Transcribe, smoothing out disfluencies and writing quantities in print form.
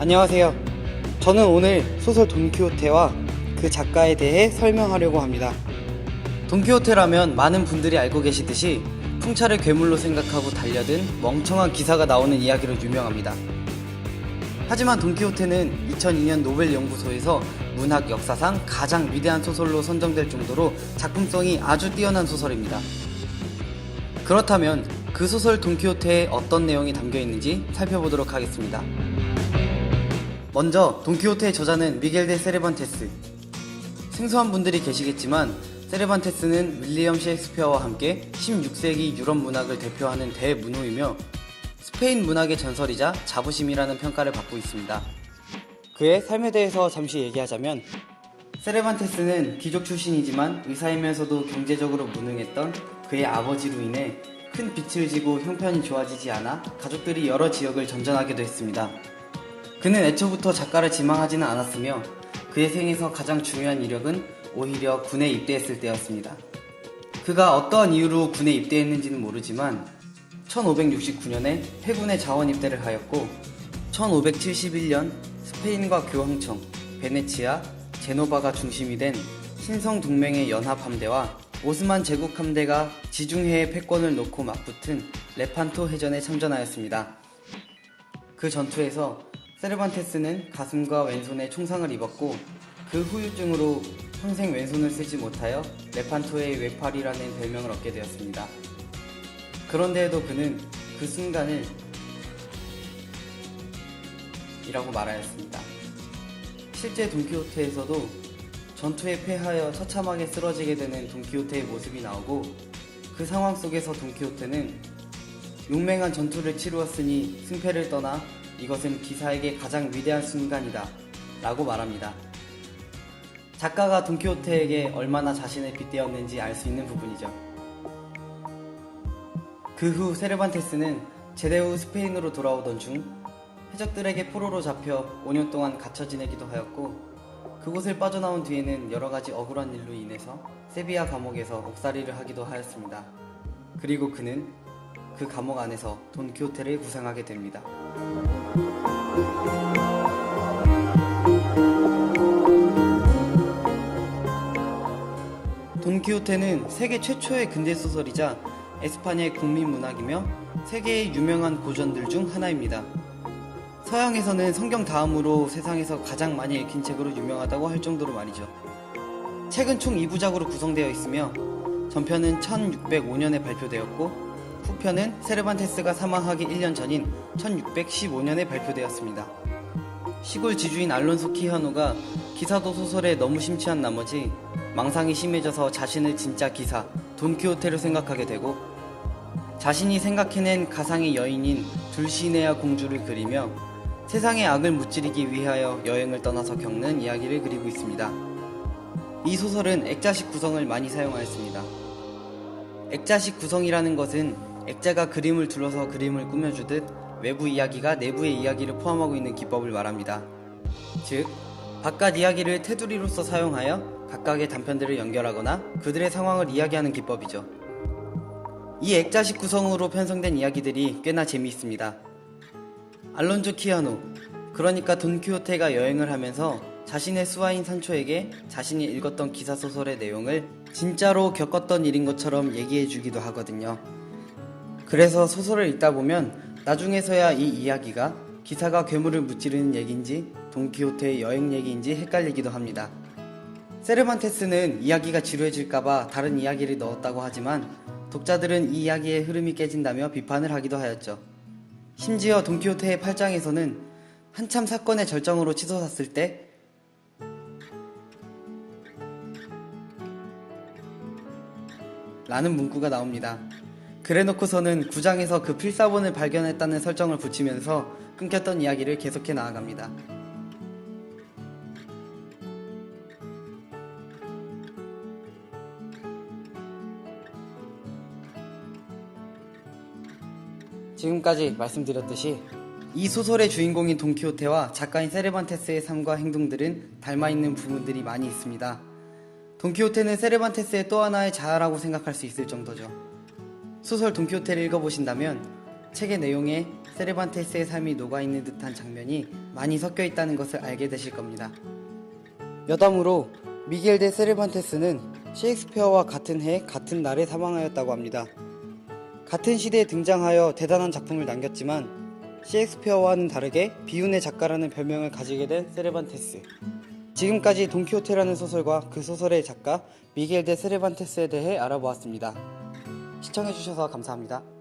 안녕하세요. 저는 오늘 소설 돈키호테와 그 작가에 대해 설명하려고 합니다. 돈키호테라면 많은 분들이 알고 계시듯이 풍차를 괴물로 생각하고 달려든 멍청한 기사가 나오는 이야기로 유명합니다. 하지만 돈키호테는 2002년 노벨 연구소에서 문학 역사상 가장 위대한 소설로 선정될 정도로 작품성이 아주 뛰어난 소설입니다. 그렇다면 그 소설 돈키호테에 어떤 내용이 담겨 있는지 살펴보도록 하겠습니다. 먼저 돈키호테의 저자는 미겔 데 세르반테스. 생소한 분들이 계시겠지만 세르반테스는 윌리엄 셰익스피어와 함께 16세기 유럽 문학을 대표하는 대문호이며 스페인 문학의 전설이자 자부심이라는 평가를 받고 있습니다. 그의 삶에 대해서 잠시 얘기하자면, 세르반테스는 귀족 출신이지만 의사이면서도 경제적으로 무능했던 그의 아버지로 인해 큰 빚을 지고 형편이 좋아지지 않아 가족들이 여러 지역을 전전하기도 했습니다. 그는 애초부터 작가를 지망하지는 않았으며 그의 생에서 가장 중요한 이력은 오히려 군에 입대했을 때였습니다. 그가 어떠한 이유로 군에 입대했는지는 모르지만 1569년에 해군에 자원 입대를 하였고 1571년 스페인과 교황청, 베네치아, 제노바가 중심이 된 신성동맹의 연합함대와 오스만 제국 함대가 지중해의 패권을 놓고 맞붙은 레판토 해전에 참전하였습니다. 그 전투에서 세르반테스는 가슴과 왼손에 총상을 입었고 그 후유증으로 평생 왼손을 쓰지 못하여 레판토의 외팔이라는 별명을 얻게 되었습니다. 그런데도 그는 그 순간을 이라고 말하였습니다. 실제 돈키호테에서도 전투에 패하여 처참하게 쓰러지게 되는 돈키호테의 모습이 나오고, 그 상황 속에서 돈키호테는 용맹한 전투를 치루었으니 승패를 떠나 이것은 기사에게 가장 위대한 순간이다 라고 말합니다. 작가가 돈키호테에게 얼마나 자신을 빗대었는지 알 수 있는 부분이죠. 그 후 세르반테스는 제대 후 스페인으로 돌아오던 중 해적들에게 포로로 잡혀 5년 동안 갇혀 지내기도 하였고, 그곳을 빠져나온 뒤에는 여러가지 억울한 일로 인해서 세비야 감옥에서 옥살이를 하기도 하였습니다. 그리고 그는 그 감옥 안에서 돈키호테를 구상하게 됩니다. 돈키호테는 세계 최초의 근대소설이자 에스파냐의 국민문학이며 세계의 유명한 고전들 중 하나입니다. 서양에서는 성경 다음으로 세상에서 가장 많이 읽힌 책으로 유명하다고 할 정도로 말이죠. 책은 총 2부작으로 구성되어 있으며 전편은 1605년에 발표되었고 후편은 세르반테스가 사망하기 1년 전인 1615년에 발표되었습니다. 시골 지주인 알론소 키하노가 기사도 소설에 너무 심취한 나머지 망상이 심해져서 자신을 진짜 기사 돈키호테로 생각하게 되고, 자신이 생각해낸 가상의 여인인 둘시네아 공주를 그리며 세상의 악을 무찌르기 위하여 여행을 떠나서 겪는 이야기를 그리고 있습니다. 이 소설은 액자식 구성을 많이 사용하였습니다. 액자식 구성이라는 것은 액자가 그림을 둘러서 그림을 꾸며주듯 외부 이야기가 내부의 이야기를 포함하고 있는 기법을 말합니다. 즉, 바깥 이야기를 테두리로서 사용하여 각각의 단편들을 연결하거나 그들의 상황을 이야기하는 기법이죠. 이 액자식 구성으로 편성된 이야기들이 꽤나 재미있습니다. 알론조 키아노, 그러니까 돈키호테가 여행을 하면서 자신의 수하인 산초에게 자신이 읽었던 기사소설의 내용을 진짜로 겪었던 일인 것처럼 얘기해주기도 하거든요. 그래서 소설을 읽다 보면 나중에서야 이 이야기가 기사가 괴물을 무찌르는 얘기인지 돈키호테의 여행 얘기인지 헷갈리기도 합니다. 세르반테스는 이야기가 지루해질까봐 다른 이야기를 넣었다고 하지만 독자들은 이 이야기의 흐름이 깨진다며 비판을 하기도 하였죠. 심지어 돈키호테의 8장에서는 한참 사건의 절정으로 치솟았을 때 라는 문구가 나옵니다. 그래놓고서는 9장에서 그 필사본을 발견했다는 설정을 붙이면서 끊겼던 이야기를 계속해 나아갑니다. 지금까지 말씀드렸듯이 이 소설의 주인공인 돈키호테와 작가인 세르반테스의 삶과 행동들은 닮아있는 부분들이 많이 있습니다. 돈키호테는 세르반테스의 또 하나의 자아라고 생각할 수 있을 정도죠. 소설 돈키호테를 읽어보신다면 책의 내용에 세르반테스의 삶이 녹아있는 듯한 장면이 많이 섞여 있다는 것을 알게 되실 겁니다. 여담으로 미겔 데 세르반테스는 셰익스피어와 같은 해 같은 날에 사망하였다고 합니다. 같은 시대에 등장하여 대단한 작품을 남겼지만 셰익스피어와는 다르게 비운의 작가라는 별명을 가지게 된 세르반테스. 지금까지 돈키호테라는 소설과 그 소설의 작가 미겔 데 세르반테스에 대해 알아보았습니다. 시청해주셔서 감사합니다.